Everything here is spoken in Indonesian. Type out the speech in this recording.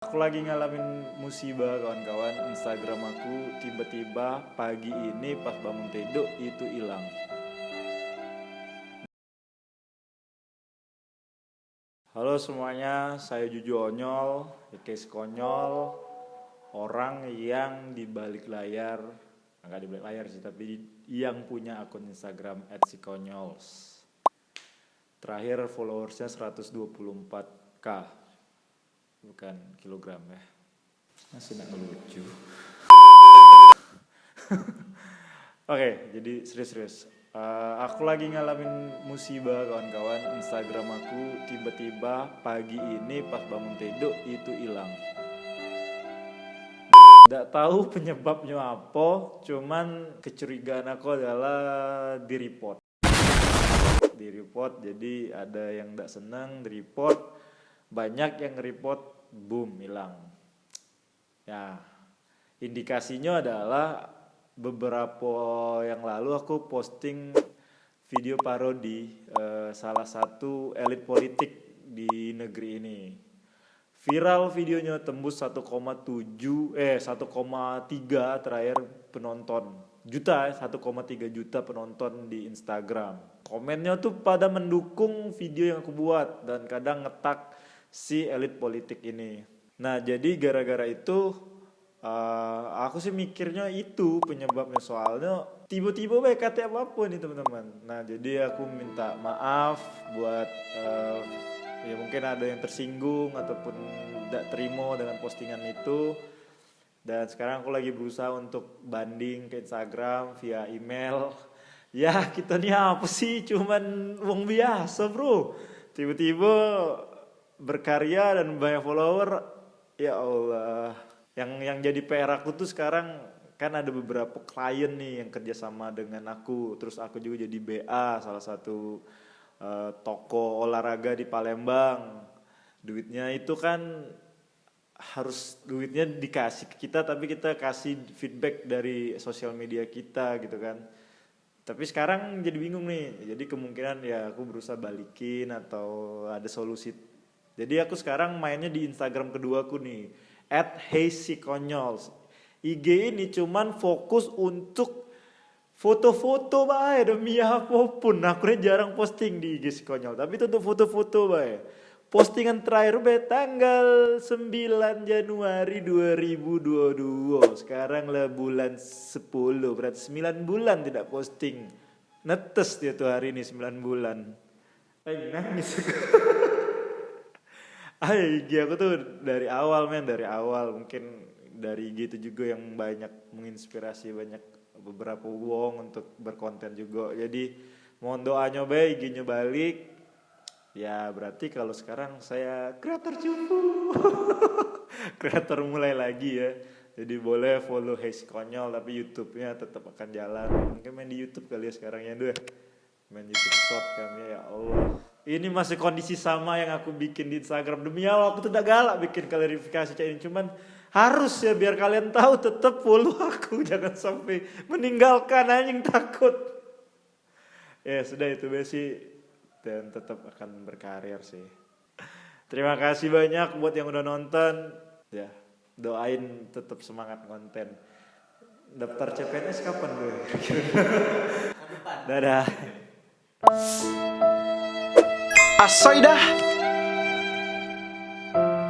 Aku lagi ngalamin musibah kawan-kawan. Instagram aku tiba-tiba pagi ini pas bangun tidur itu hilang. Halo semuanya, saya Juju Onyol, Ekes Konyol, orang yang di balik layar, nggak di balik layar sih, tapi yang punya akun Instagram @sikonyols. Terakhir followersnya 124k, bukan kilogram ya. Masih nggak ngelucu. Oke, jadi serius-serius. Aku lagi ngalamin musibah kawan-kawan. Instagram aku tiba-tiba pagi ini pas bangun tidur itu hilang. Nggak tahu penyebabnya apa, cuman kecurigaan aku adalah di report. Jadi ada yang nggak senang, di-report. Banyak yang report, boom, hilang. Ya, indikasinya adalah beberapa yang lalu aku posting video parodi salah satu elit politik di negeri ini. Viral videonya tembus 1,3 terakhir penonton. 1,3 juta penonton di Instagram. Komennya tuh pada mendukung video yang aku buat dan kadang ngetak si elit politik ini. Nah, jadi gara-gara itu aku sih mikirnya itu penyebabnya, soalnya tiba-tiba baik kata apapun nih teman-teman. Nah, jadi aku minta maaf buat ya mungkin ada yang tersinggung ataupun tidak terima dengan postingan itu. Dan sekarang aku lagi berusaha untuk banding ke Instagram via email. Ya kita nih apa sih, cuman wong biasa bro, tiba-tiba berkarya dan banyak follower. Ya Allah, yang jadi PR aku tuh sekarang kan ada beberapa klien nih yang kerjasama dengan aku. Terus aku juga jadi BA salah satu toko olahraga di Palembang. Duitnya itu kan harus duitnya dikasih ke kita, tapi kita kasih feedback dari sosial media kita gitu kan. Tapi sekarang jadi bingung nih. Jadi kemungkinan ya aku berusaha balikin atau ada solusi. Jadi aku sekarang mainnya di Instagram kedua aku nih, @heysikonyols. IG ini cuman fokus untuk foto-foto bae, demi apapun. Aku jarang posting di IG si Konyol, tapi itu untuk foto-foto bae. Postingan terakhir bae tanggal 9 Januari 2022. Sekarang lah bulan 10, berarti 9 bulan tidak posting. Netes dia tuh hari ini 9 bulan. Nangis. IG aku tuh dari awal mungkin dari IG itu juga yang banyak menginspirasi banyak beberapa wong untuk berkonten juga. Jadi mohon doanya bae IG-nya balik. Ya berarti kalau sekarang saya kreator cupu. Kreator mulai lagi ya. Jadi boleh follow Hey Konyol, tapi YouTube-nya tetap akan jalan. Mungkin main di YouTube kali ya sekarang ya deh. Main YouTube Short kami, ya Allah. Ini masih kondisi sama yang aku bikin di Instagram. Demi Allah aku tidak galak bikin klarifikasi kayak ini. Cuman harus ya biar kalian tahu, tetap follow aku. Jangan sampai meninggalkan, anjing takut. Ya sudah itu besi. Dan tetap akan berkarir sih. Terima kasih banyak buat yang udah nonton. Ya doain tetap semangat konten. Daftar CPNS kapan gue? Dadah. Asoy dah.